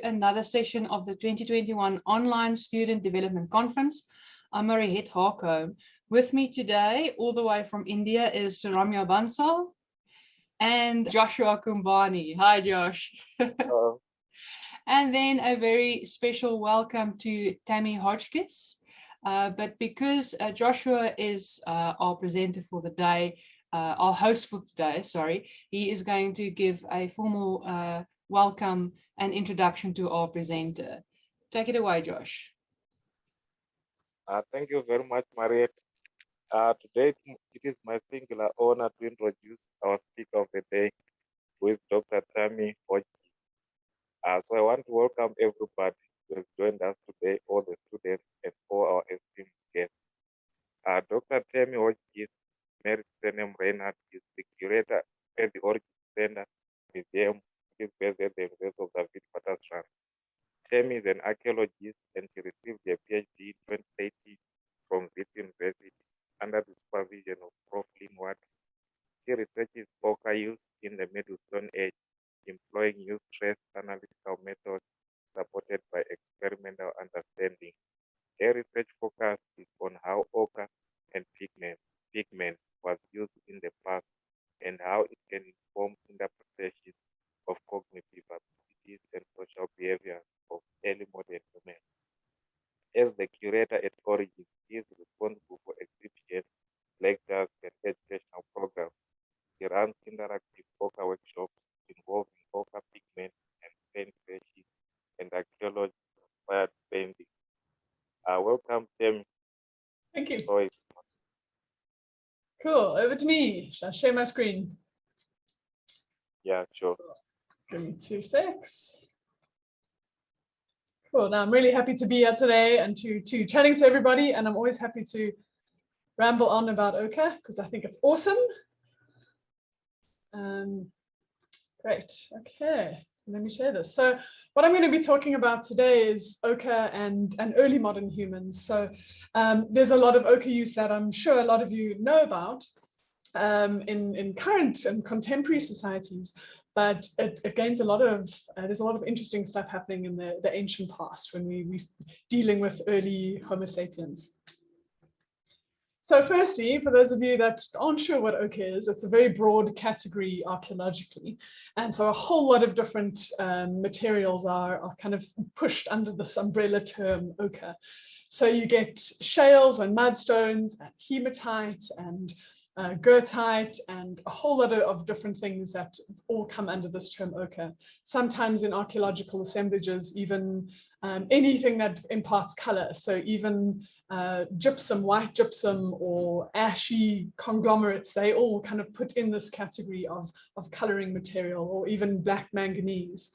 another session of the 2021 Online Student Development Conference. I'm Mariette Harko. With me today, all the way from India, is Ramya Bansal and Joshua Kumbani. Hi, Josh. Hello. And then a very special welcome to Tammy Hodgskiss. But because Joshua is our presenter for the day, our host for today, sorry, he is going to give a formal welcome and introduction to our presenter. Take it away, Josh. Thank you very much, Mariette. Today, it is my singular honor to introduce our speaker of the day, who is Dr. Tammy Hodgskiss. So I want to welcome everybody who has joined us today, all the students and all our esteemed guests. Dr. Tammy Hodgskiss, Merit Senem Reinhardt, is the curator at the Orchid Center Museum, which is based at the University of David Patasran. Tammy is an archaeologist and she received a PhD in 2018 from this university under the supervision of Prof. Lynn Watt. She researches ochre use in the Middle Stone Age, employing use-trace analytical methods supported by experimental understanding. Her research focus is on how ochre and pigment was used in the past and how it can inform interpretation of cognitive abilities and social behavior of early modern humans. As the curator at Origin, he is responsible for exhibitions, lectures, and educational programs. He runs interactive ochre workshops involving ochre pigment and paint brushes and archaeology-inspired painting. Welcome, Tammy. Thank you. Sorry. Cool. Over to me. Shall I share my screen? Yeah, sure. Give me 2 secs. Cool. Now I'm really happy to be here today and to chatting to everybody, and I'm always happy to ramble on about ochre because I think it's awesome. Great. Okay. Let me share this. So what I'm going to be talking about today is ochre and early modern humans. So there's a lot of ochre use that I'm sure a lot of you know about in current and contemporary societies, but it gains a lot of, there's a lot of interesting stuff happening in the ancient past when we dealing with early Homo sapiens. So firstly, for those of you that aren't sure what ochre is, it's a very broad category archaeologically. And so a whole lot of different materials are kind of pushed under this umbrella term ochre. So you get shales and mudstones and hematite and goethite and a whole lot of different things that all come under this term ochre. Sometimes in archaeological assemblages, even anything that imparts color. So even gypsum, white gypsum, or ashy conglomerates, they all kind of put in this category of coloring material, or even black manganese.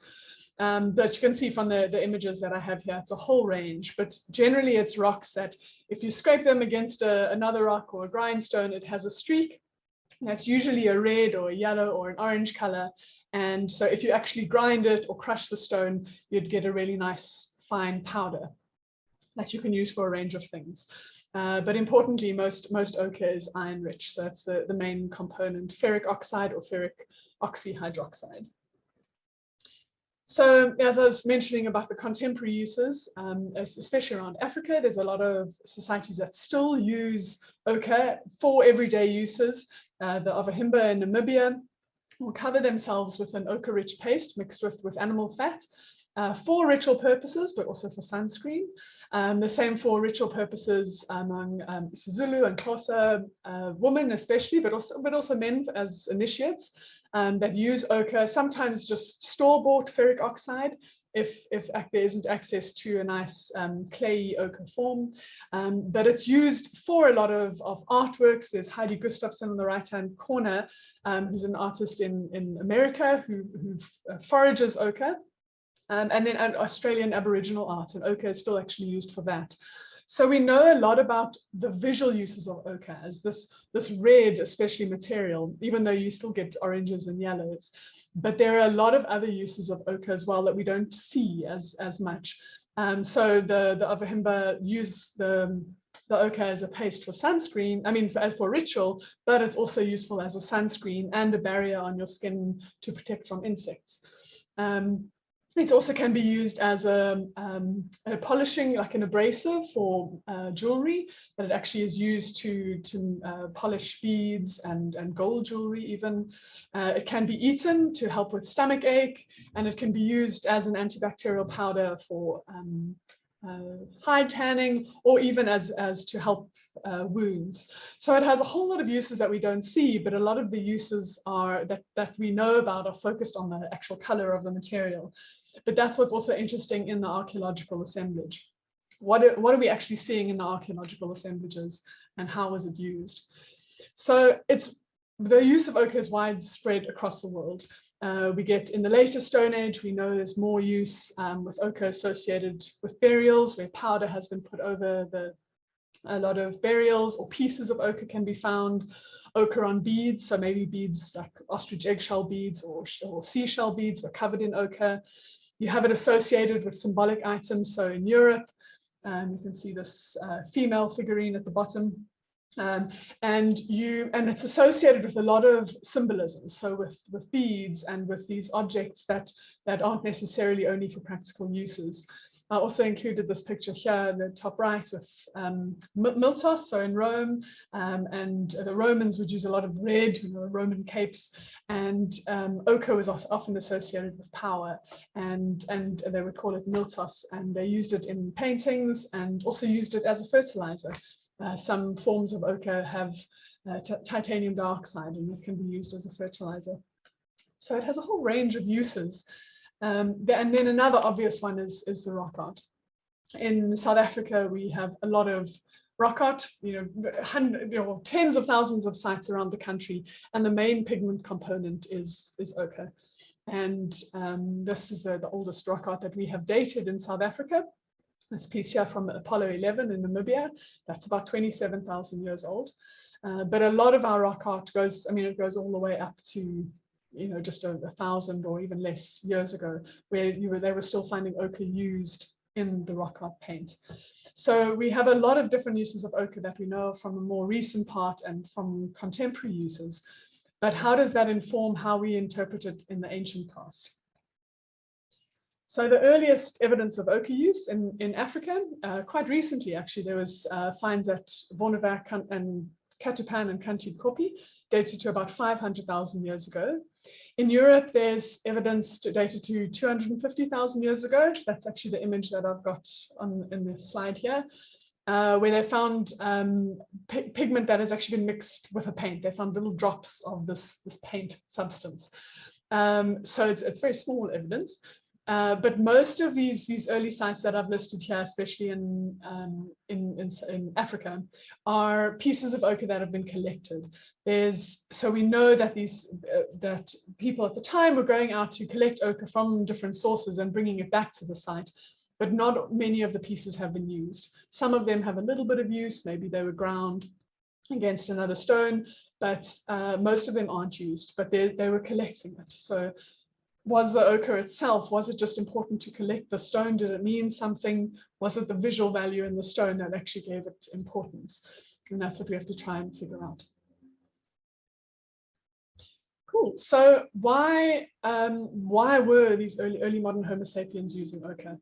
But you can see from the images that I have here, it's a whole range, but generally it's rocks that if you scrape them against another rock or a grindstone, it has a streak. That's usually a red or a yellow or an orange color. And so if you actually grind it or crush the stone, you'd get a really nice fine powder that you can use for a range of things. But importantly, most ochre is iron rich. So that's the main component, ferric oxide or ferric oxyhydroxide. So as I was mentioning about the contemporary uses, especially around Africa, there's a lot of societies that still use ochre for everyday uses. The Ovahimba in Namibia will cover themselves with an ochre-rich paste mixed with animal fat for ritual purposes, but also for sunscreen. The same for ritual purposes among Zulu and Xhosa women especially, but also men as initiates. That use ochre, sometimes just store-bought ferric oxide if there isn't access to a nice clayey ochre form. But it's used for a lot of artworks. There's Heidi Gustafsson on the right-hand corner, who's an artist in America who forages ochre. And then Australian Aboriginal art, and ochre is still actually used for that. So we know a lot about the visual uses of ochre as this red, especially material, even though you still get oranges and yellows. But there are a lot of other uses of ochre as well that we don't see as much. So the Ovahimba use the ochre as a paste for sunscreen, I mean, for ritual, but it's also useful as a sunscreen and a barrier on your skin to protect from insects. It also can be used as a polishing, like an abrasive for jewelry, that it actually is used to polish beads and gold jewelry even. It can be eaten to help with stomach ache, and it can be used as an antibacterial powder for hide tanning, or even as to help wounds. So it has a whole lot of uses that we don't see, but a lot of the uses are that we know about are focused on the actual color of the material. But that's what's also interesting in the archaeological assemblage. What are we actually seeing in the archaeological assemblages, and how was it used? So the use of ochre is widespread across the world. We get in the later Stone Age, we know there's more use with ochre associated with burials, where powder has been put over a lot of burials, or pieces of ochre can be found. Ochre on beads, so maybe beads like ostrich eggshell beads or seashell beads were covered in ochre. You have it associated with symbolic items. So in Europe, you can see this female figurine at the bottom. And it's associated with a lot of symbolism. So with beads and with these objects that aren't necessarily only for practical uses. I also included this picture here in the top right with Miltos, so in Rome, and the Romans would use a lot of red, Roman capes, and ochre was often associated with power, and they would call it Miltos, and they used it in paintings and also used it as a fertilizer. Some forms of ochre have titanium dioxide, and it can be used as a fertilizer. So it has a whole range of uses. And then another obvious one is the rock art. In South Africa, we have a lot of rock art, tens of thousands of sites around the country, and the main pigment component is ochre. And this is the oldest rock art that we have dated in South Africa. This piece here from Apollo 11 in Namibia, that's about 27,000 years old. But a lot of our rock art goes all the way up to just 1,000 or even less years ago, where they were still finding ochre used in the rock art paint. So we have a lot of different uses of ochre that we know from a more recent part and from contemporary uses. But how does that inform how we interpret it in the ancient past? So the earliest evidence of ochre use in Africa, quite recently actually, there was finds at Bornewag and Katupan and Kanti Kopi, dated to about 500,000 years ago. In Europe, there's evidence dated to 250,000 years ago. That's actually the image that I've got in the slide here, where they found pigment that has actually been mixed with a paint. They found little drops of this paint substance. So it's very small evidence. But most of these early sites that I've listed here, especially in Africa, are pieces of ochre that have been collected. So we know that that people at the time were going out to collect ochre from different sources and bringing it back to the site, but not many of the pieces have been used. Some of them have a little bit of use, maybe they were ground against another stone, but most of them aren't used, but they were collecting it. So was the ochre itself, was it just important to collect the stone? Did it mean something? Was it the visual value in the stone that actually gave it importance? And that's what we have to try and figure out. Cool. So why were these early modern Homo sapiens using ochre?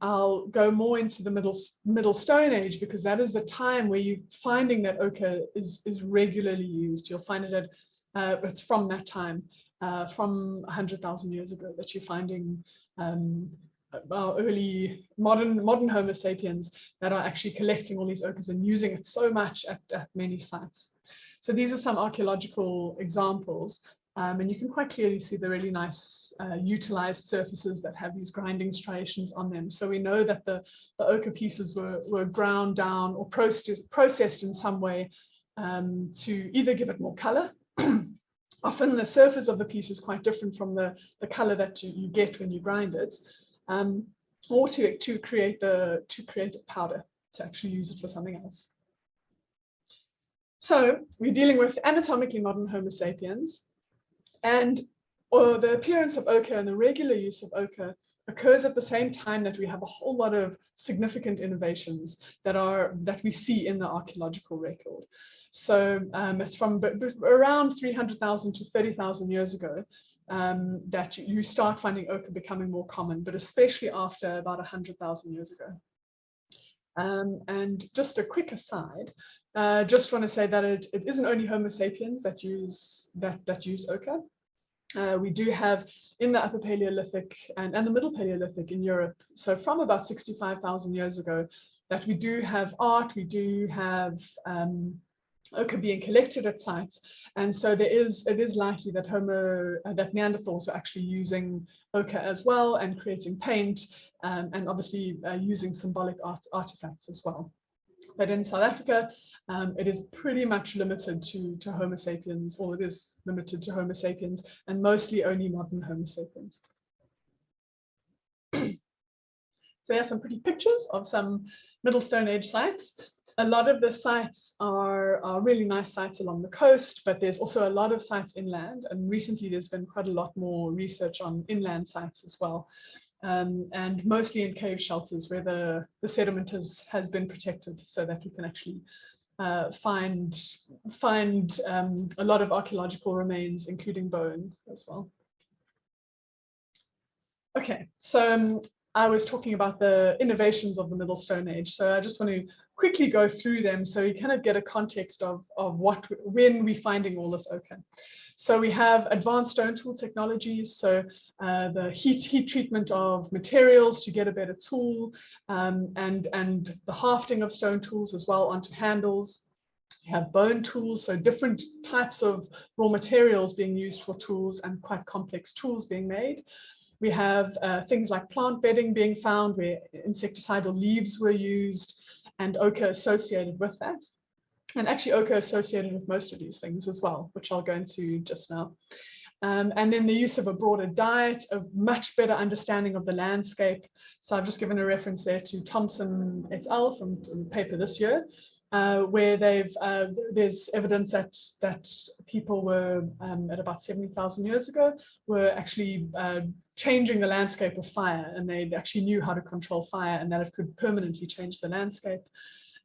I'll go more into the middle Stone Age, because that is the time where you're finding that ochre is regularly used. You'll find it it's from that time. From 100,000 years ago that you're finding our early modern Homo sapiens that are actually collecting all these ochres and using it so much at many sites. So these are some archaeological examples, and you can quite clearly see the really nice utilized surfaces that have these grinding striations on them. So we know that the ochre pieces were ground down or processed in some way to either give it more color. Often the surface of the piece is quite different from the color that you get when you grind it, or to create a powder, to actually use it for something else. So we're dealing with anatomically modern Homo sapiens, and the appearance of ochre and the regular use of ochre occurs at the same time that we have a whole lot of significant innovations that we see in the archaeological record. So it's from around 300,000 to 30,000 years ago. that you start finding ochre becoming more common, but especially after about 100,000 years ago. And just a quick aside, just want to say that it isn't only Homo sapiens that use ochre. We do have in the Upper Paleolithic and the Middle Paleolithic in Europe, so from about 65,000 years ago, that we do have art, we do have ochre being collected at sites, and so it is likely that that Neanderthals were actually using ochre as well and creating paint, and obviously using symbolic artifacts as well. But in South Africa, it is pretty much limited to Homo sapiens, or it is limited to Homo sapiens, and mostly only modern Homo sapiens. So here's some pretty pictures of some Middle Stone Age sites. A lot of the sites are really nice sites along the coast, but there's also a lot of sites inland. And recently there's been quite a lot more research on inland sites as well. And mostly in cave shelters where the sediment has been protected, so that we can actually find a lot of archaeological remains, including bone as well. Okay, so I was talking about the innovations of the Middle Stone Age, so I just want to quickly go through them so you kind of get a context of when we're finding all this ochre. So we have advanced stone tool technologies, so the heat treatment of materials to get a better tool, and the hafting of stone tools as well onto handles. We have bone tools, so different types of raw materials being used for tools and quite complex tools being made. We have things like plant bedding being found where insecticidal leaves were used and ochre associated with that. And actually ochre associated with most of these things as well, which I'll go into just now. And then the use of a broader diet, a much better understanding of the landscape. So I've just given a reference there to Thompson et al. From the paper this year, where there's evidence that people were at about 70,000 years ago were actually changing the landscape with fire, and they actually knew how to control fire, and that it could permanently change the landscape.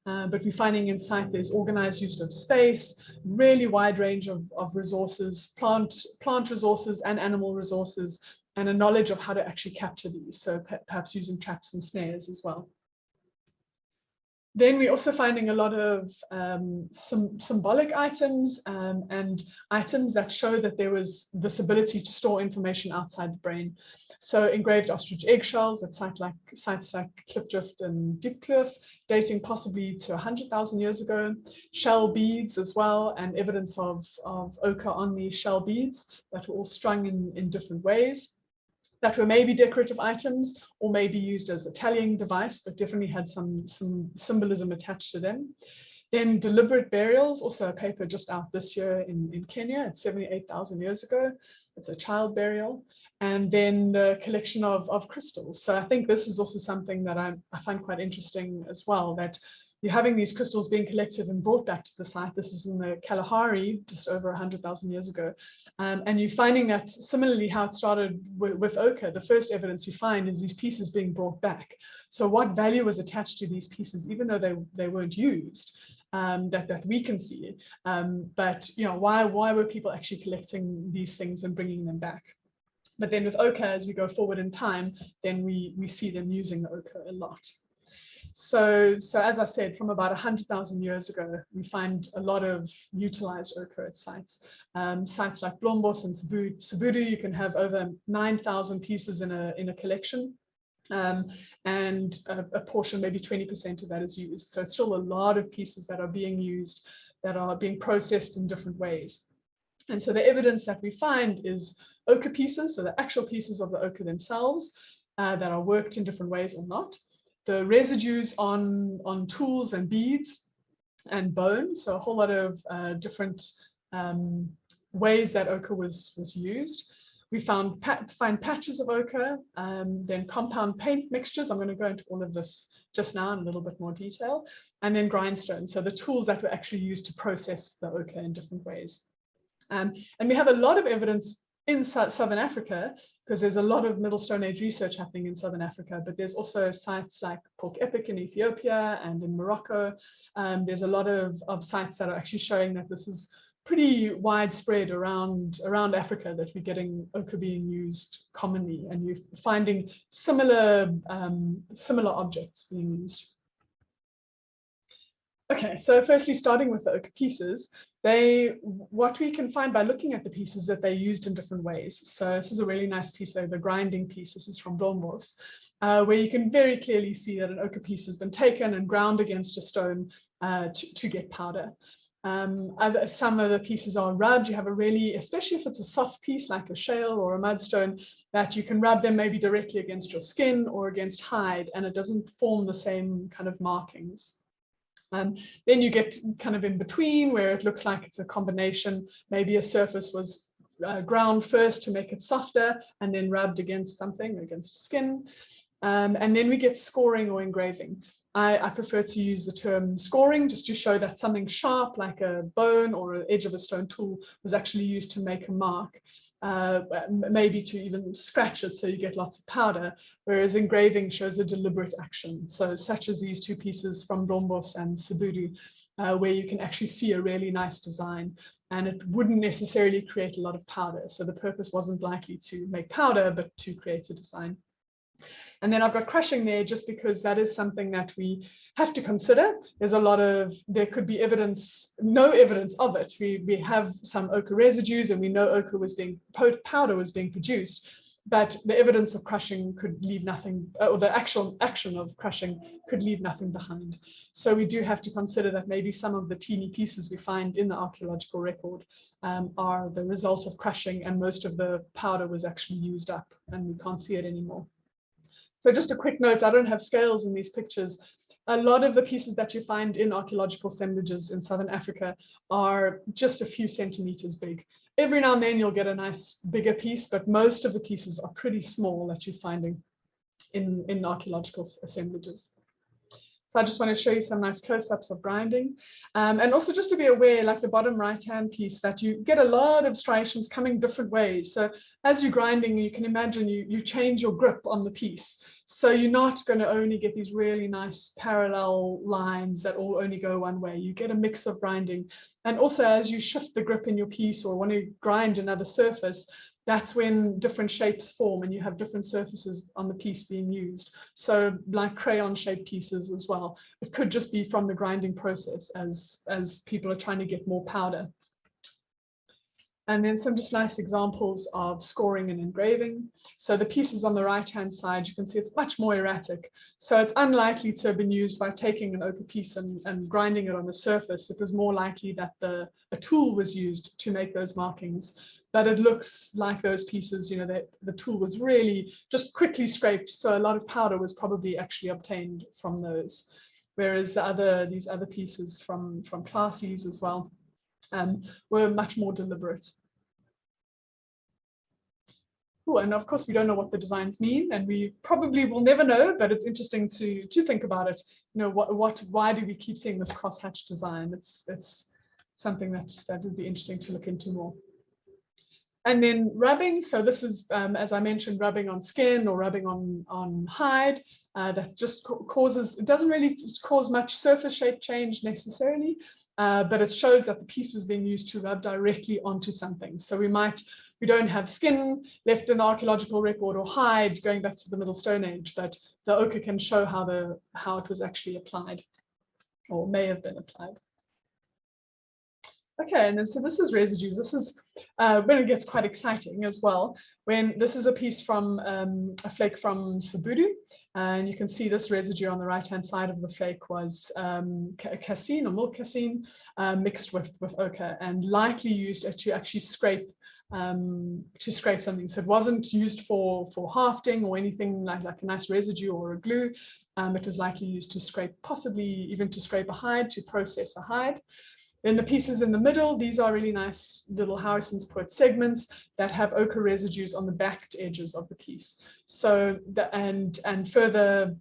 But we're finding in sight there's organized use of space, really wide range of resources, plant resources and animal resources, and a knowledge of how to actually capture these, so perhaps using traps and snares as well. Then we're also finding a lot of some symbolic items and items that show that there was this ability to store information outside the brain. So engraved ostrich eggshells at sites like Klipdrift and Diepkloof, dating possibly to 100,000 years ago. Shell beads as well, and evidence of ochre on these shell beads that were all strung in different ways, that were maybe decorative items or maybe used as a tallying device, but definitely had some symbolism attached to them. Then deliberate burials, also a paper just out this year in Kenya at 78,000 years ago. It's a child burial. And then the collection of crystals. So I think this is also something that I find quite interesting as well, that you're having these crystals being collected and brought back to the site. This is in the Kalahari, just over 100,000 years ago. And you're finding that similarly how it started with ochre, the first evidence you find is these pieces being brought back. So what value was attached to these pieces, even though they weren't used, that we can see. But why were people actually collecting these things and bringing them back? But then with ochre, as we go forward in time, then we see them using the ochre a lot. So as I said, from about 100,000 years ago, we find a lot of utilized ochre at sites. Sites like Blombos and Sibudu, you can have over 9,000 pieces in a collection. And a portion, maybe 20% of that is used. So it's still a lot of pieces that are being used, that are being processed in different ways. And so the evidence that we find is ochre pieces, so the actual pieces of the ochre themselves that are worked in different ways or not. The residues on tools and beads and bone, so a whole lot of different ways that ochre was used. We find patches of ochre, then compound paint mixtures. I'm going to go into all of this just now in a little bit more detail. And then grindstones, so the tools that were actually used to process the ochre in different ways. And we have a lot of evidence in Southern Africa, because there's a lot of Middle Stone Age research happening in Southern Africa, but there's also sites like Pork Epic in Ethiopia and in Morocco. There's a lot of sites that are actually showing that this is pretty widespread around Africa that we're getting ochre being used commonly, and you're finding similar objects being used. Okay, so firstly, starting with the ochre pieces, what we can find by looking at the pieces that they're used in different ways. So this is a really nice piece there, the grinding piece. This is from Blombos, where you can very clearly see that an ochre piece has been taken and ground against a stone to get powder. Some of the pieces are rubbed. You have a really, especially if it's a soft piece like a shale or a mudstone, that you can rub them maybe directly against your skin or against hide, and it doesn't form the same kind of markings. Then you get kind of in between where it looks like it's a combination. Maybe a surface was ground first to make it softer and then rubbed against something, against skin. And then we get scoring or engraving. I prefer to use the term scoring just to show that something sharp like a bone or an edge of a stone tool was actually used to make a mark. Maybe to even scratch it so you get lots of powder, whereas engraving shows a deliberate action. So such as these two pieces from Blombos and Cebudu, where you can actually see a really nice design, and it wouldn't necessarily create a lot of powder. So the purpose wasn't likely to make powder, but to create a design. And then I've got crushing there just because that is something that we have to consider. There could be no evidence of it. We have some ochre residues and we know ochre powder was being produced, but the evidence of crushing could leave nothing, or the actual action of crushing could leave nothing behind. So we do have to consider that maybe some of the teeny pieces we find in the archaeological record are the result of crushing, and most of the powder was actually used up and we can't see it anymore. So just a quick note, I don't have scales in these pictures. A lot of the pieces that you find in archaeological assemblages in Southern Africa are just a few centimeters big. Every now and then you'll get a nice bigger piece, but most of the pieces are pretty small that you're finding in archaeological assemblages. So I just want to show you some nice close-ups of grinding. And also just to be aware, like the bottom right-hand piece, that you get a lot of striations coming different ways. So as you're grinding, you can imagine you change your grip on the piece. So you're not going to only get these really nice parallel lines that all only go one way. You get a mix of grinding. And also as you shift the grip in your piece or want to grind another surface, that's when different shapes form and you have different surfaces on the piece being used. So like crayon shaped pieces as well. It could just be from the grinding process as people are trying to get more powder. And then some just nice examples of scoring and engraving. So the pieces on the right-hand side, you can see it's much more erratic. So it's unlikely to have been used by taking an ochre piece and grinding it on the surface. It was more likely that a tool was used to make those markings. But it looks like those pieces, you know, the tool was really just quickly scraped. So a lot of powder was probably actually obtained from those. Whereas these other pieces from Classies as well, were much more deliberate. Ooh, and of course, we don't know what the designs mean, and we probably will never know, but it's interesting to think about it. You know, why do we keep seeing this crosshatch design? It's something that would be interesting to look into more. And then rubbing, so this is, as I mentioned, rubbing on skin or rubbing on hide. That just it doesn't really cause much surface shape change necessarily, but it shows that the piece was being used to rub directly onto something. So we don't have skin left in the archaeological record or hide going back to the Middle Stone Age, but the ochre can show how it was actually applied or may have been applied. Okay, and then so this is residues. This is when it gets quite exciting as well. When this is a piece from a flake from Cebudu, and you can see this residue on the right-hand side of the flake was cassine or milk cassine mixed with ochre and likely used to actually scrape something. So it wasn't used for hafting or anything like a nice residue or a glue. It was likely used to scrape, possibly even to scrape a hide, to process a hide. Then the pieces in the middle, these are really nice little Harrison's Poet segments that have ochre residues on the backed edges of the piece. So and further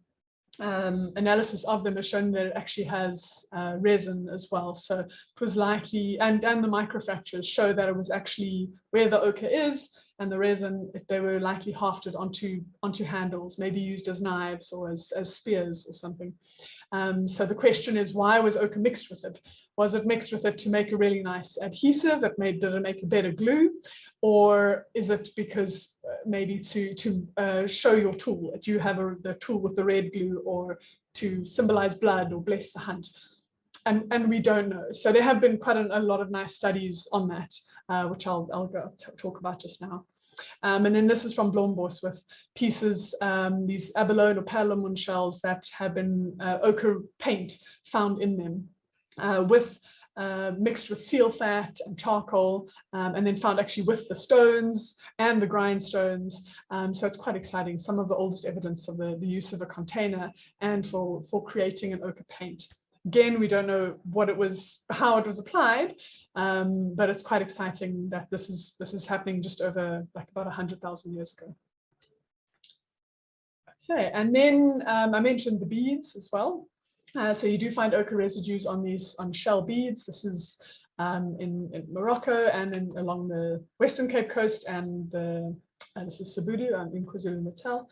analysis of them has shown that it actually has resin as well. So it was likely, and the microfractures show that it was actually where the ochre is and the resin, they were likely hafted onto handles, maybe used as knives or as spears or something. So the question is, why was ochre mixed with it? Was it mixed with it to make a really nice adhesive? Did it make a better glue? Or is it because maybe to show your tool that you have the tool with the red glue, or to symbolize blood or bless the hunt? And we don't know. So there have been quite a lot of nice studies on that, which I'll go talk about just now. And then this is from Blombos with pieces, these abalone or palamon shells that have been ochre paint found in them, mixed with seal fat and charcoal, and then found actually with the stones and the grindstones. So it's quite exciting. Some of the oldest evidence of the use of a container and for creating an ochre paint. Again, we don't know what it was, how it was applied, but it's quite exciting that this is happening just over like about 100,000 years ago. Okay, and then I mentioned the beads as well. So you do find ochre residues on shell beads. This is in Morocco and along the Western Cape Coast, and this is Cebudu in KwaZulu-Natal.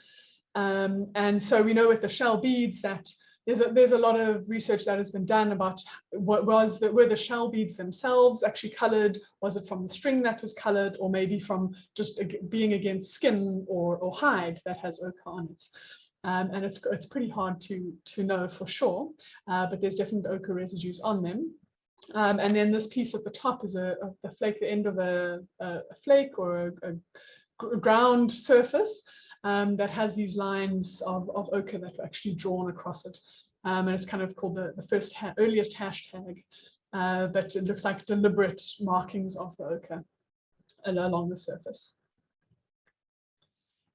And so we know with the shell beads that there's a lot of research that has been done about were the shell beads themselves actually colored? Was it from the string that was colored, or maybe from just being against skin or hide that has ochre on it? And it's pretty hard to know for sure, but there's definitely ochre residues on them. And then this piece at the top is the flake, the end of a flake or a ground surface. That has these lines of ochre that are actually drawn across it. And it's kind of called the earliest hashtag, but it looks like deliberate markings of the ochre along the surface.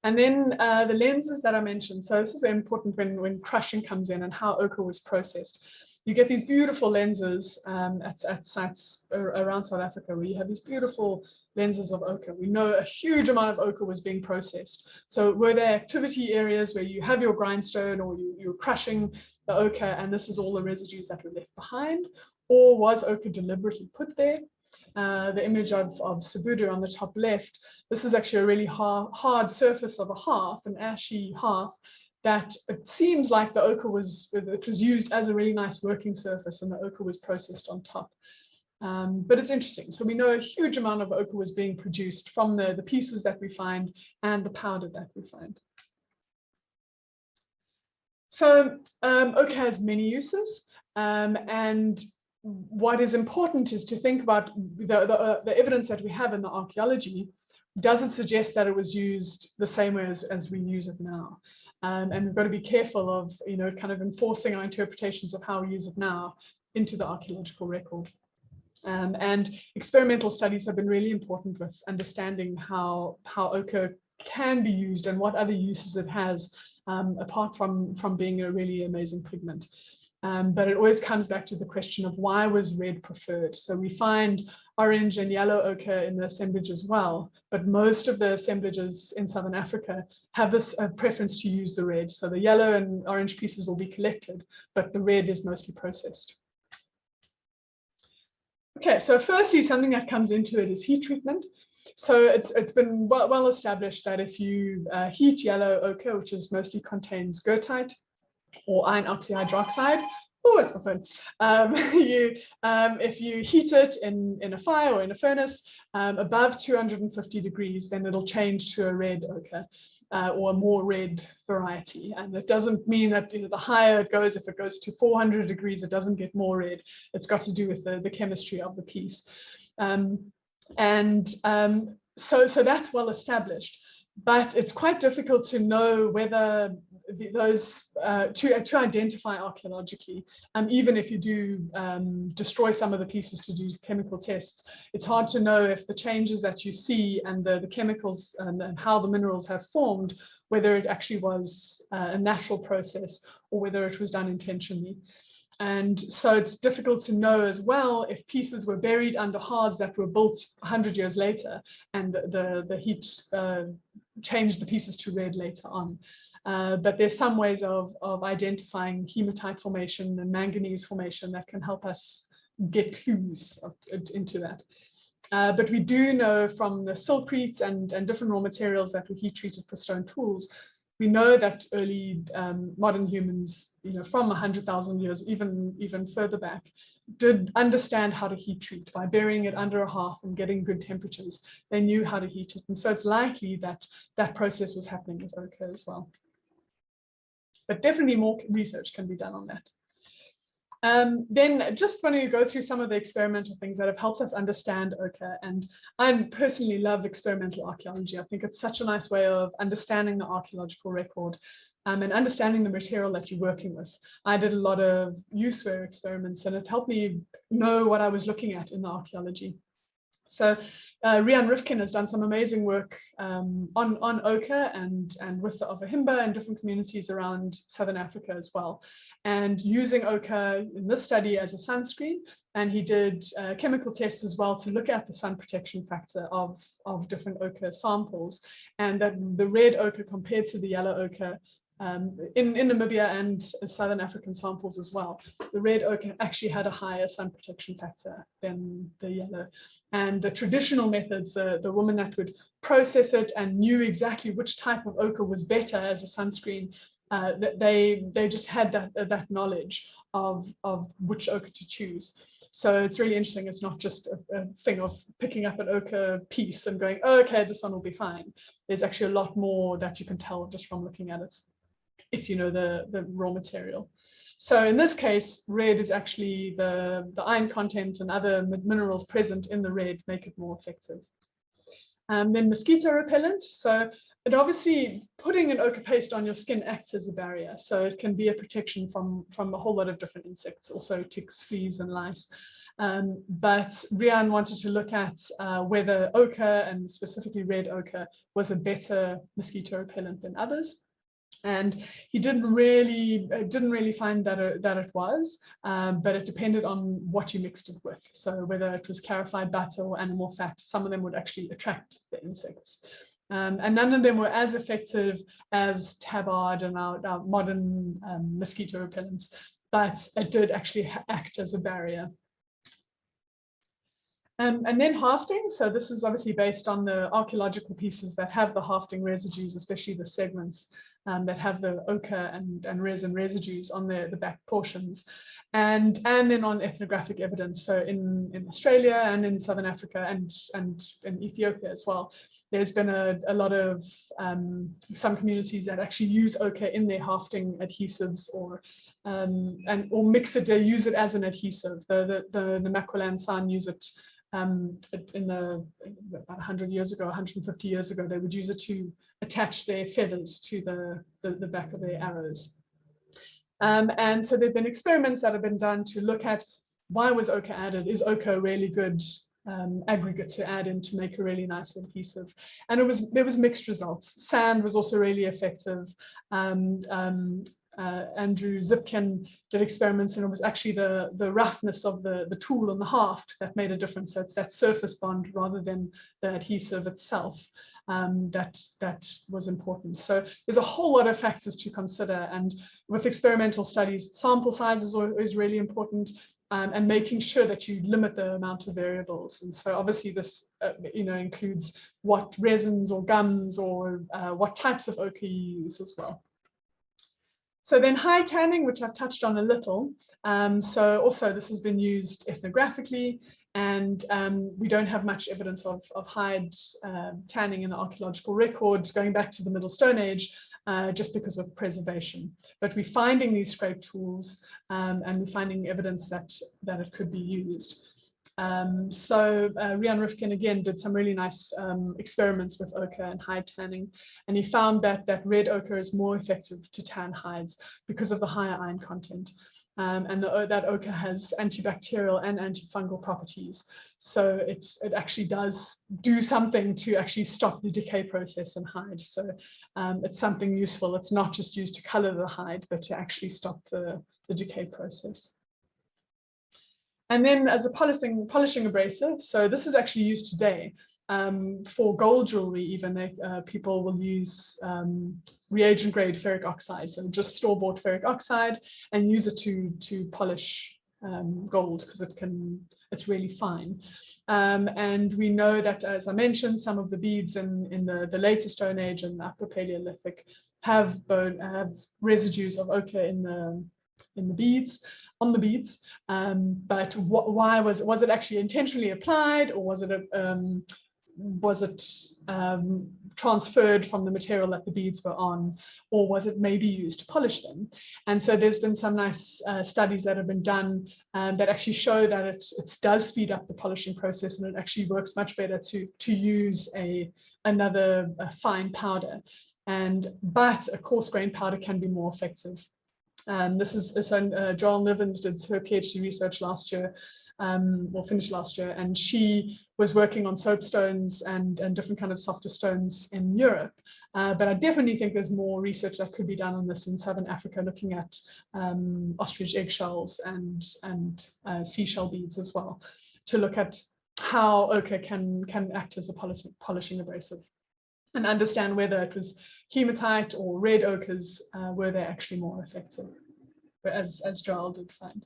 And then the lenses that I mentioned. So this is important when crushing comes in and how ochre was processed. You get these beautiful lenses at sites around South Africa where you have these beautiful lenses of ochre. We know a huge amount of ochre was being processed. So were there activity areas where you have your grindstone or you're crushing the ochre and this is all the residues that were left behind? Or was ochre deliberately put there? The image of Cebudu on the top left, this is actually a really hard surface of a hearth, an ashy hearth, that it seems like the ochre was used as a really nice working surface and the ochre was processed on top. But it's interesting. So we know a huge amount of ochre was being produced from the pieces that we find and the powder that we find. So ochre has many uses, and what is important is to think about the evidence that we have in the archaeology. Does it suggest that it was used the same way as we use it now? And we've got to be careful of, kind of enforcing our interpretations of how we use it now into the archaeological record. And experimental studies have been really important with understanding how ochre can be used and what other uses it has, apart from being a really amazing pigment. But it always comes back to the question of why was red preferred? So we find orange and yellow ochre in the assemblage as well, but most of the assemblages in Southern Africa have this preference to use the red. So the yellow and orange pieces will be collected, but the red is mostly processed. Okay, so firstly, something that comes into it is heat treatment. So it's been well established that if you heat yellow ochre, which mostly contains goethite or iron oxyhydroxide, oh, it's my phone. If you heat it in a fire or in a furnace above 250 degrees, then it'll change to a red ochre or a more red variety. And it doesn't mean that the higher it goes, if it goes to 400 degrees, it doesn't get more red. It's got to do with the chemistry of the piece. So that's well established. But it's quite difficult to know whether to identify archaeologically, even if you do destroy some of the pieces to do chemical tests, it's hard to know if the changes that you see and the chemicals and how the minerals have formed, whether it actually was a natural process or whether it was done intentionally. And so it's difficult to know as well if pieces were buried under hearths that were built 100 years later and the heat changed the pieces to red later on. But there's some ways of identifying hematite formation and manganese formation that can help us get clues into that. But we do know from the silkretes and different raw materials that were heat treated for stone tools we know that early modern humans, from 100,000 years, even further back, did understand how to heat treat by burying it under a hearth and getting good temperatures. They knew how to heat it. And so it's likely that that process was happening with ochre as well. But definitely more research can be done on that. Then just want to go through some of the experimental things that have helped us understand ochre. And I personally love experimental archaeology. I think it's such a nice way of understanding the archaeological record and understanding the material that you're working with. I did a lot of use-wear experiments, and it helped me know what I was looking at in the archaeology. So Rian Rifkin has done some amazing work on ochre and with the Ovahimba and different communities around Southern Africa as well, and using ochre in this study as a sunscreen. And he did chemical tests as well to look at the sun protection factor of different ochre samples, and that the red ochre compared to the yellow ochre in Namibia and Southern African samples as well, the red ochre actually had a higher sun protection factor than the yellow. And the traditional methods, the woman that would process it and knew exactly which type of ochre was better as a sunscreen, they just had that knowledge of which ochre to choose. So it's really interesting. It's not just a thing of picking up an ochre piece and going, oh, okay, this one will be fine. There's actually a lot more that you can tell just from looking at it, if you know the raw material. So in this case, red is actually the iron content and other minerals present in the red make it more effective. Then mosquito repellent. So it obviously, putting an ochre paste on your skin acts as a barrier. So it can be a protection from a whole lot of different insects, also ticks, fleas, and lice. But Rian wanted to look at whether ochre, and specifically red ochre, was a better mosquito repellent than others. And he didn't really find that it was, but it depended on what you mixed it with. So whether it was clarified butter or animal fat, some of them would actually attract the insects. And none of them were as effective as tabard and our modern mosquito repellents, but it did actually act as a barrier. And then hafting. So this is obviously based on the archaeological pieces that have the hafting residues, especially the segments that have the ochre and resin residues on the back portions. And then on ethnographic evidence. So in Australia and in Southern Africa and in Ethiopia as well, there's been a lot of some communities that actually use ochre in their hafting adhesives or mix it, they use it as an adhesive. The Namaqualand San use it about 100 years ago, 150 years ago. They would use it to attach their feathers to the back of their arrows. And so there have been experiments that have been done to look at why was ochre added? Is ochre a really good aggregate to add in to make a really nice adhesive? And there was mixed results. Sand was also really effective. Andrew Zipkin did experiments, and it was actually the roughness of the tool and the haft that made a difference. So it's that surface bond rather than the adhesive itself that was important. So there's a whole lot of factors to consider, and with experimental studies, sample size is really important, and making sure that you limit the amount of variables. And so obviously this includes what resins or gums or what types of ochre you use as well. So then hide tanning, which I've touched on a little. So also this has been used ethnographically, and we don't have much evidence of hide tanning in the archaeological record going back to the Middle Stone Age, just because of preservation. But we're finding these scrape tools, and we're finding evidence that it could be used. So Rian Rifkin again did some really nice experiments with ochre and hide tanning, and he found that red ochre is more effective to tan hides because of the higher iron content, and that ochre has antibacterial and antifungal properties. So it actually does do something to actually stop the decay process in hide. So it's something useful. It's not just used to color the hide, but to actually stop the decay process. And then as a polishing abrasive, so this is actually used today for gold jewelry. Even people will use reagent grade ferric oxide, so just store-bought ferric oxide, and use it to polish gold because it's really fine. And we know that, as I mentioned, some of the beads in the later Stone Age and Upper Paleolithic have residues of ochre in the beads, on the beads. But why was it actually intentionally applied, or was it transferred from the material that the beads were on, or was it maybe used to polish them? And so there's been some nice studies that have been done that actually show that it does speed up the polishing process, and it actually works much better to use another fine powder. But a coarse grain powder can be more effective. This is Joel Nivens did her PhD research last year, or finished last year, and she was working on soapstones and different kind of softer stones in Europe. But I definitely think there's more research that could be done on this in Southern Africa, looking at ostrich eggshells and seashell beads as well, to look at how ochre can act as a polishing abrasive, and understand whether it was hematite or red ochres, were they actually more effective, as Joel did find.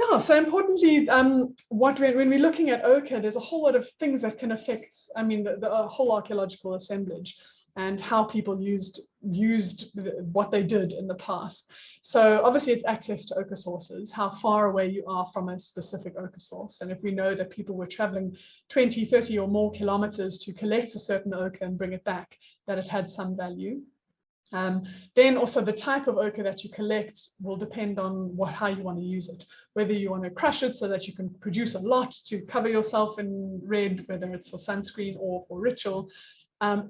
Yeah, so importantly, when we're looking at ochre, there's a whole lot of things that can affect, I mean, the whole archaeological assemblage and how people used what they did in the past. So obviously it's access to ochre sources, how far away you are from a specific ochre source. And if we know that people were traveling 20, 30 or more kilometers to collect a certain ochre and bring it back, that it had some value. Then also the type of ochre that you collect will depend on how you want to use it, whether you want to crush it so that you can produce a lot to cover yourself in red, whether it's for sunscreen or for ritual,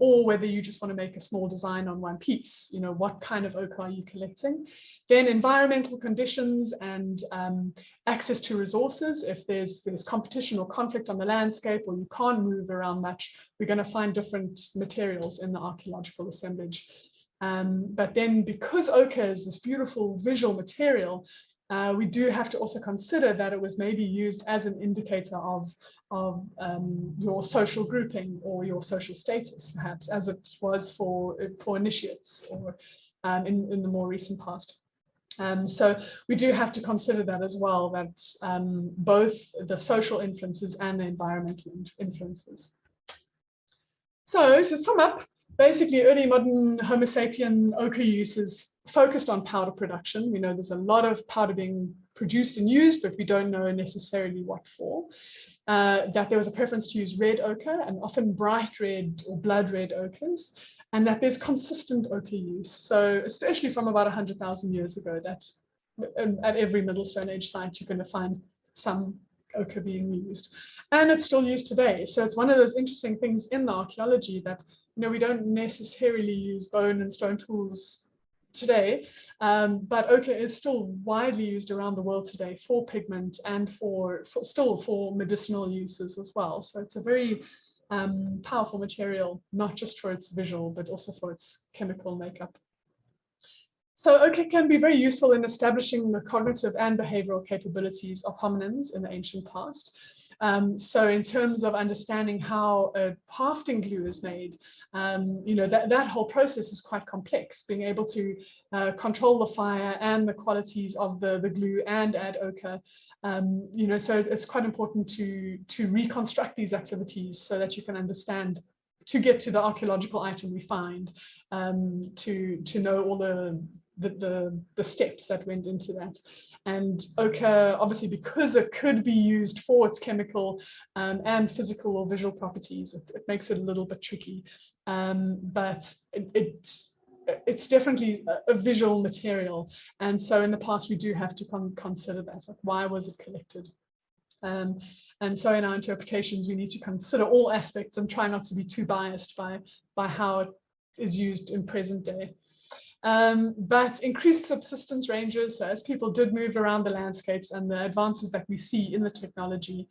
or whether you just want to make a small design on one piece. You know, what kind of ochre are you collecting? Then environmental conditions and access to resources. If there's competition or conflict on the landscape, or you can't move around much, we're going to find different materials in the archaeological assemblage. But then, because ochre is this beautiful visual material, we do have to also consider that it was maybe used as an indicator of your social grouping or your social status, perhaps, as it was for initiates or in the more recent past. So we do have to consider that as well, that both the social influences and the environmental influences. So to sum up, basically early modern Homo sapien ochre use is focused on powder production. We know there's a lot of powder being produced and used, but we don't know necessarily what for. That there was a preference to use red ochre, and often bright red or blood red ochres, and that there's consistent ochre use. So especially from about 100,000 years ago, that at every Middle Stone Age site, you're going to find some ochre being used. And it's still used today. So it's one of those interesting things in the archaeology that, you know, we don't necessarily use bone and stone tools today, but ochre is still widely used around the world today for pigment and still for medicinal uses as well. So it's a very powerful material, not just for its visual, but also for its chemical makeup. So ochre can be very useful in establishing the cognitive and behavioral capabilities of hominins in the ancient past. So in terms of understanding how a halfting glue is made, you know, that whole process is quite complex, being able to control the fire and the qualities of the glue and add ochre. You know, so it's quite important to reconstruct these activities so that you can understand, to get to the archaeological item we find, to know all the steps that went into that. And ochre, obviously, because it could be used for its chemical and physical or visual properties, it makes it a little bit tricky. But it's definitely a visual material. And so in the past, we do have to consider that, like, why was it collected? And so in our interpretations, we need to consider all aspects and try not to be too biased by how it is used in present day. But increased subsistence ranges, so as people did move around the landscapes and the advances that we see in the technology,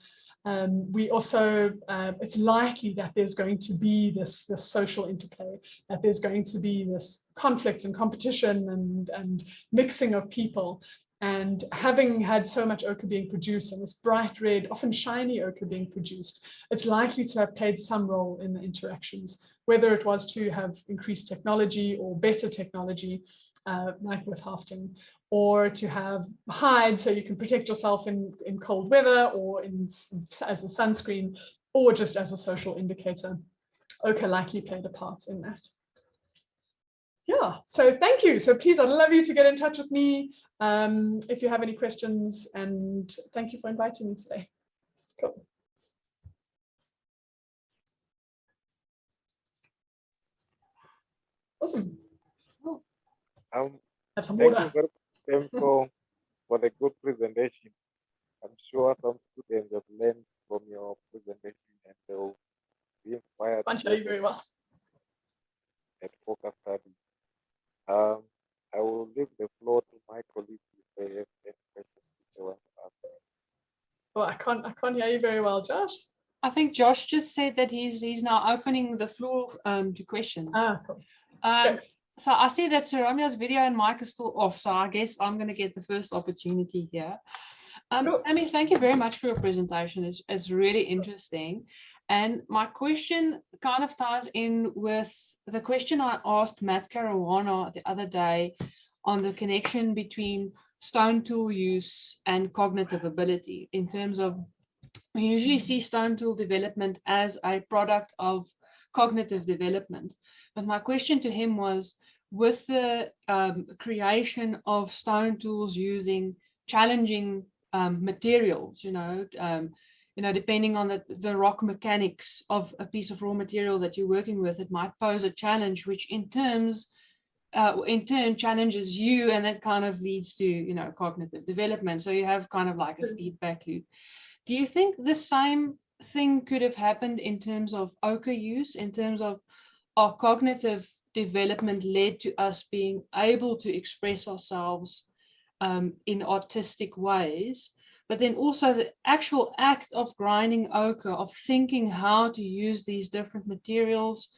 we also, it's likely that there's going to be this social interplay, that there's going to be this conflict and competition and mixing of people. And having had so much ochre being produced and this bright red, often shiny ochre being produced, it's likely to have played some role in the interactions, whether it was to have increased technology or better technology, like with Halfting, or to have hide so you can protect yourself in cold weather, or as a sunscreen, or just as a social indicator. Ochre likely played a part in that. Yeah, so thank you. So please, I'd love you to get in touch with me if you have any questions, and thank you for inviting me today. Cool. Awesome. Have some Thank water. you very much for the good presentation. I'm sure some students have learned from your presentation and they'll be inspired Can't hear you very well. at focus study. I will leave the floor to my colleagues if they have any questions they want to ask. Oh, I can't hear you very well, Josh. I think Josh just said that he's now opening the floor to questions. Cool. So I see that Sir Romeo's video and mic is still off, so I guess I'm going to get the first opportunity here. Tammy, thank you very much for your presentation. It's really interesting. And my question kind of ties in with the question I asked Matt Caruana the other day on the connection between stone tool use and cognitive ability, in terms of, we usually see stone tool development as a product of cognitive development. But my question to him was, with the creation of stone tools using challenging materials, depending on the rock mechanics of a piece of raw material that you're working with, it might pose a challenge, which in turn challenges you, and that kind of leads to cognitive development. So you have kind of like a feedback loop. Do you think the same thing could have happened in terms of ochre use, in terms of our cognitive development led to us being able to express ourselves in artistic ways, but then also the actual act of grinding ochre, of thinking how to use these different materials,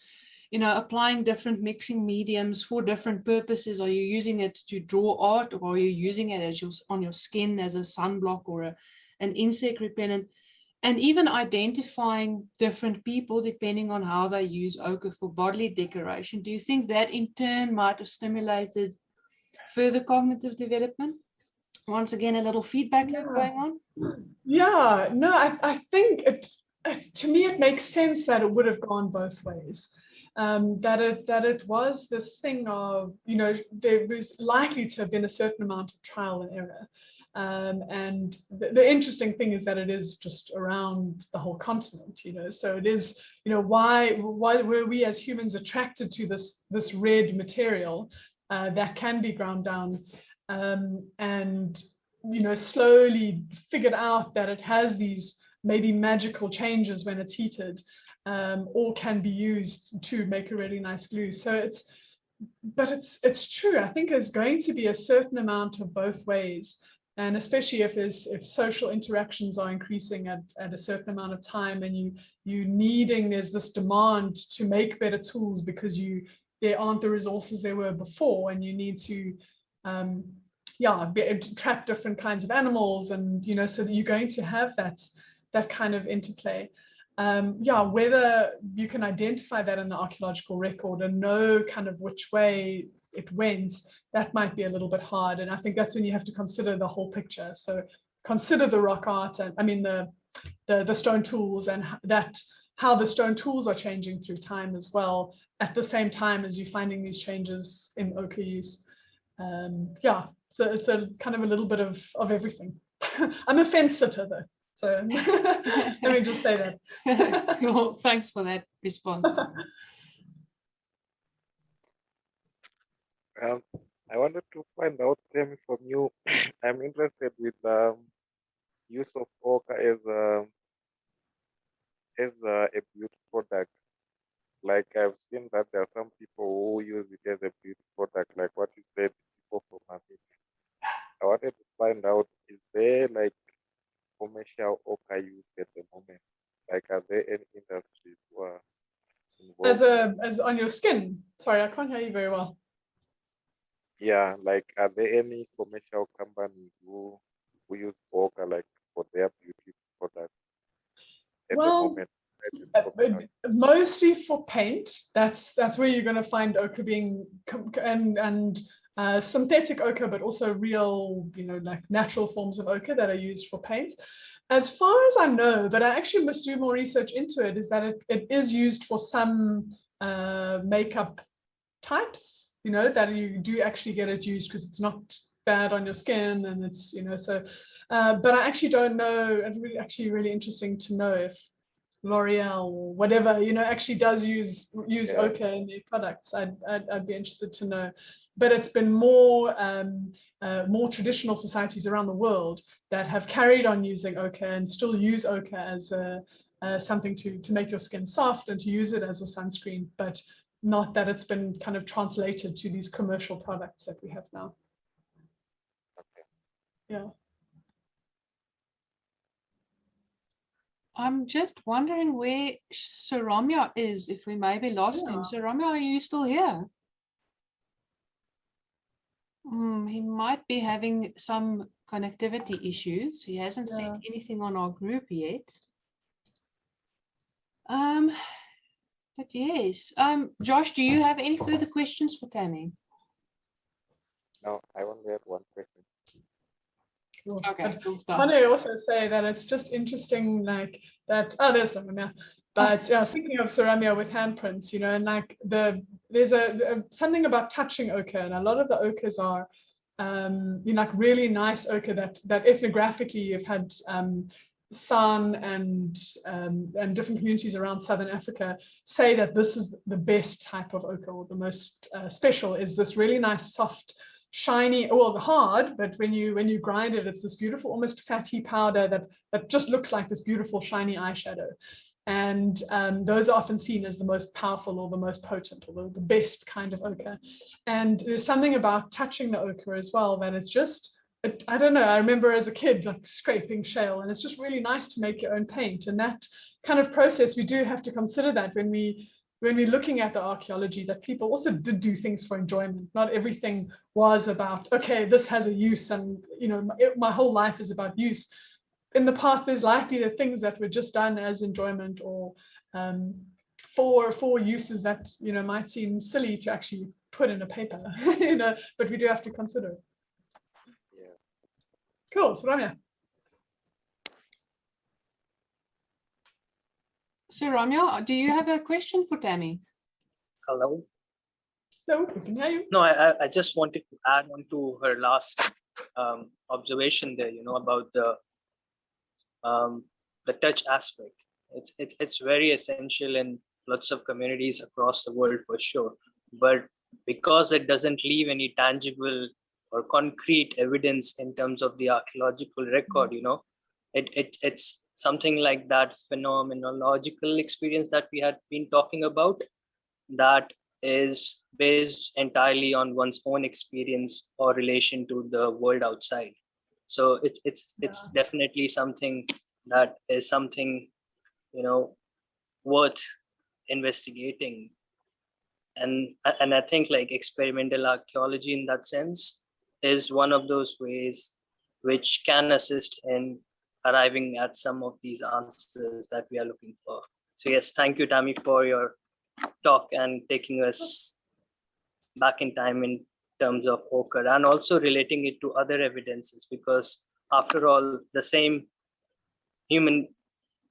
applying different mixing mediums for different purposes? Are you using it to draw art, or are you using it on your skin as a sunblock or an insect repellent? And even identifying different people depending on how they use ochre for bodily decoration. Do you think that in turn might have stimulated further cognitive development? Once again, a little feedback loop going on? Yeah, no, I think to me it makes sense that it would have gone both ways. That it was this thing of, there was likely to have been a certain amount of trial and error. And the interesting thing is that it is just around the whole continent, so it is, why were we as humans attracted to this red material that can be ground down, and slowly figured out that it has these maybe magical changes when it's heated, or can be used to make a really nice glue. So it's true. I think there's going to be a certain amount of both ways. And especially if social interactions are increasing at a certain amount of time, and there's this demand to make better tools because there aren't the resources there were before, and you need to be able to trap different kinds of animals, and so that you're going to have that kind of interplay. Whether you can identify that in the archaeological record and know kind of which way it went, that might be a little bit hard. And I think that's when you have to consider the whole picture. So consider the rock art, and the stone tools, and how the stone tools are changing through time as well, at the same time as you're finding these changes in ochre use. So it's a kind of a little bit of everything. I'm a fence sitter though, so let me just say that. Cool. Thanks for that response. I wanted to find out, Tammy, from you. I'm interested with use of ochre as a beauty product. Like, I've seen that there are some people who use it as a beauty product, like what you said, people from America. I wanted to find out, is there like commercial ochre use at the moment? Like, are there any industries who are involved? As on your skin? Sorry, I can't hear you very well. Yeah, like, are there any commercial companies who use ochre like for their beauty products at the moment? Mostly for paint. That's where you're going to find ochre being and synthetic ochre, but also real, like natural forms of ochre that are used for paint. As far as I know, but I actually must do more research into it, is that it is used for some makeup types. that you do actually get it used because it's not bad on your skin, and it's, so, but I actually don't know. It's actually really interesting to know if L'Oreal or whatever, actually does use ochre in their products. I'd be interested to know. But it's been more traditional societies around the world that have carried on using ochre and still use ochre as something to make your skin soft and to use it as a sunscreen, but not that it's been kind of translated to these commercial products that we have now. Okay. Yeah. I'm just wondering where Sir Ramya is, if we maybe lost him. Sir Ramya, are you still here? He might be having some connectivity issues. He hasn't said anything on our group yet. But yes. Josh, do you have any further questions for Tammy? No, I only have one question. Cool. Okay, cool I stuff. want to also say that it's just interesting, like that. Oh, there's someone now. But I was thinking of ceramia with handprints, and like there's something about touching ochre, and a lot of the ochres are, like really nice ochre that ethnographically you've had San and different communities around Southern Africa say that this is the best type of ochre, or the most special is this really nice soft, shiny, well, hard, but when you grind it, it's this beautiful, almost fatty powder that just looks like this beautiful shiny eyeshadow. And those are often seen as the most powerful or the most potent or the best kind of ochre. And there's something about touching the ochre as well that it's just, I don't know, I remember as a kid like scraping shale, and it's just really nice to make your own paint. And that kind of process, we do have to consider that when we're looking at the archaeology, that people also did do things for enjoyment. Not everything was about, okay, this has a use, and my whole life is about use. In the past, there's likely the things that were just done as enjoyment, or for uses that might seem silly to actually put in a paper, but we do have to consider it. Yeah. Cool. So Ramya. So Ramya, do you have a question for Tammy? Hello. No, we can hear you. No, I just wanted to add on to her last observation there, about the touch aspect. It's very essential in lots of communities across the world for sure. But because it doesn't leave any tangible or concrete evidence in terms of the archaeological record, it's something like that phenomenological experience that we had been talking about, that is based entirely on one's own experience or relation to the world outside. So it's definitely something that is something worth investigating. And I think like experimental archaeology in that sense is one of those ways which can assist in arriving at some of these answers that we are looking for. So yes, thank you, Tammy, for your talk and taking us back in time in terms of ochre, and also relating it to other evidences, because after all, the same human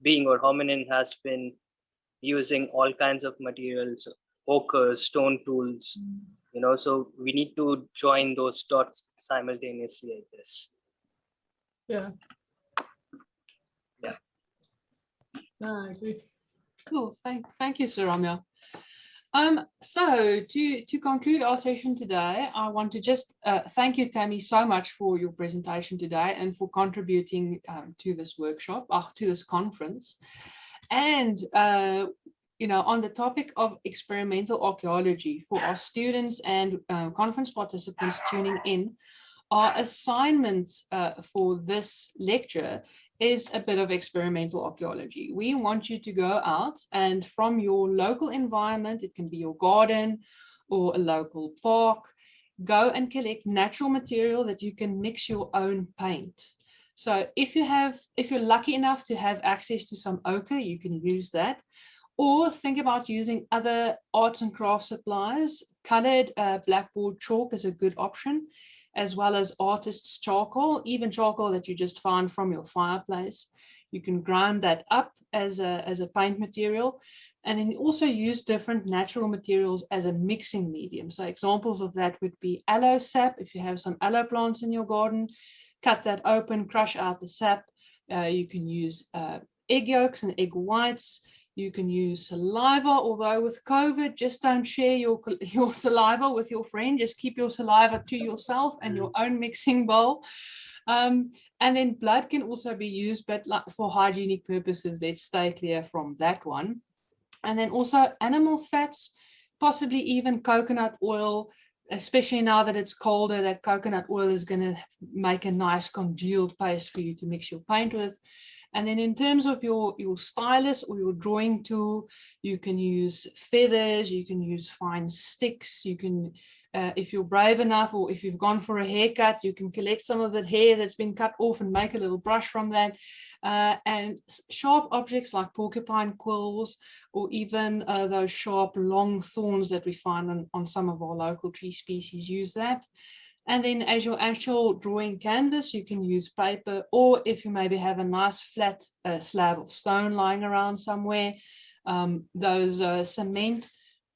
being or hominin has been using all kinds of materials, ochre, stone tools, so we need to join those dots simultaneously, I guess. Yeah. Yeah. No, I agree. Cool. Thank you, Sir Ramya. So to conclude our session today, I want to just thank you, Tammy, so much for your presentation today and for contributing to this workshop, to this conference. And, on the topic of experimental archaeology, for our students and conference participants tuning in, our assignment for this lecture is a bit of experimental archaeology. We want you to go out and from your local environment, it can be your garden or a local park, go and collect natural material that you can mix your own paint. So if you're lucky enough to have access to some ochre, you can use that. Or think about using other arts and crafts supplies. Colored blackboard chalk is a good option, as well as artist's charcoal, even charcoal that you just find from your fireplace. You can grind that up as a paint material. And then also use different natural materials as a mixing medium. So examples of that would be aloe sap. If you have some aloe plants in your garden, cut that open, crush out the sap. You can use egg yolks and egg whites. You can use saliva, although with COVID, just don't share your saliva with your friend. Just keep your saliva to yourself and your own mixing bowl. And then blood can also be used, but like for hygienic purposes, let's stay clear from that one. And then also animal fats, possibly even coconut oil, especially now that it's colder, that coconut oil is going to make a nice congealed paste for you to mix your paint with. And then in terms of your stylus or your drawing tool, you can use feathers, you can use fine sticks, you can, if you're brave enough, or if you've gone for a haircut, you can collect some of that hair that's been cut off and make a little brush from that. And sharp objects like porcupine quills, or even those sharp long thorns that we find on some of our local tree species, use that. And then as your actual drawing canvas, you can use paper, or if you maybe have a nice flat slab of stone lying around somewhere, those cement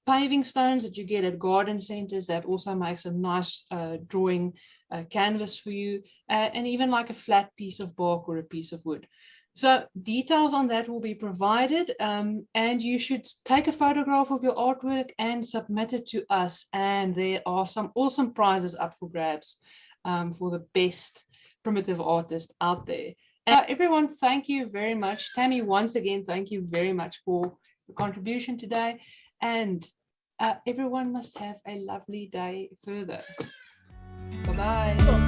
paving stones that you get at garden centers, that also makes a nice drawing canvas for you, and even like a flat piece of bark or a piece of wood. So details on that will be provided, and you should take a photograph of your artwork and submit it to us. And there are some awesome prizes up for grabs for the best primitive artist out there. Everyone, thank you very much. Tammy, once again, thank you very much for your contribution today. And everyone must have a lovely day further. Bye-bye.